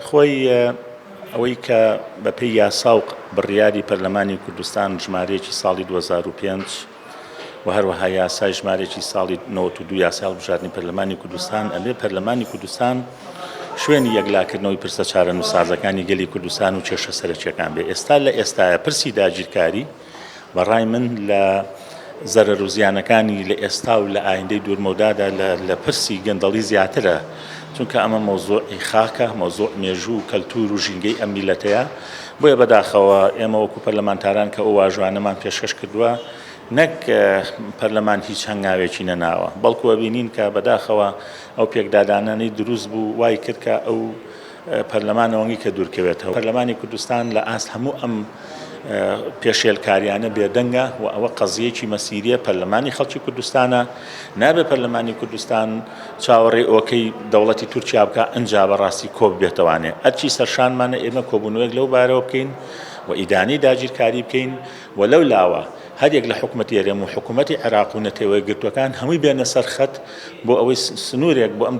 خۆی ئەوەی کە بەپێی یاسا و بڕیاری پەرلەمانی کوردستان ژمارەیەکی ساڵی 2005 و هەروەها یاسای ژمارەیەکی ساڵی 92 یاسای هەڵبژاردننی پەرلەمانی کوردستان ئەبێ پەرلەمانی کوردستان شوێنی یەکلاکردنەوەی پرسە چارە نووسازەکانی گەلی کوردستان و کێشە سەرەکیەکان بێ. ئێستا لە ئێستاە پرسی داگیرکاری بەڕای من لە زەرەر و زیانەکانی لە ئێستا و لە ئایندەی دوورمەودادا لە پرسی گەندەڵی زیاترە، چونکە ئەمە مۆزوعی خاکە، مۆزوع مێژوو و کەلتور و ژینگەی ئەم میلەتەیە. بۆیە بەداخەوە ئێمە وەکو پەرلەمانتاران کە ئەو واژوانەمان پێشکەش کردووە، نەک پەرلەمان هیچ هەنگاوێکی نەناوە، بەڵکو ئەبینین کە بەداخەوە ئەو پێکدادانانەی دروست بوو وای کرد کە ئەو پەرلەمانەوەنگی کە دوورکەوێتەوە. پەرلەمانی کوردستان لە ئاست هەموو ئەم پێشێلکاریانە بێدەنگە و ئەوە قەزیەکی مەسیریە پەرلەمانی خەڵکی کوردستانە. نابێت پەرلەمانی کوردستان چاوەڕێی ئۆکەی دەوڵەتی تورکیا بکە ئەنجا بەڕاستی کۆب بێتەوانێ. ئەرچی سەرشانمانە ئێمە کۆبوونەوەیەک لەو بارەوە بکەین و ئیدانی داگیرکاری بکەین و لەو لاوە هەرێک لە حکوومەتی هەرێم و حکوومەتی عێراق و نەتەوەی گرتوەکان هەمووی بێنە سەر خەت بۆ ئەوەی سنوورێک بۆ ئەم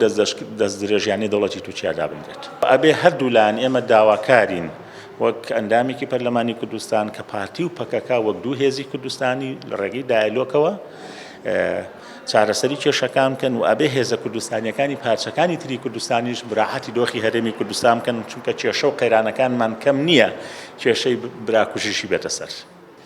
دەست درێژیانەی دەوڵەتی تورکیا دابنرێت. ئەبێ هەردوو لایەن ئێمە داواکارین وەک ئەندامێکی پەرلەمانی کوردستان کە پارتی و پەکەکە وەک دوو هێزی کوردستانی لە ڕێگەی دایلۆکەوە چارەسەری کێشەکان بکەن و ئەبێ هێزە کوردستانیەکانی پارچەکانی تری کوردستانیش براحەتی دۆخی هەرێمی کوردستان بکەن، چونکە کێشە و قەیرانەکانمان کەم نییە کێشەی براکوژیشی بێتە سەر.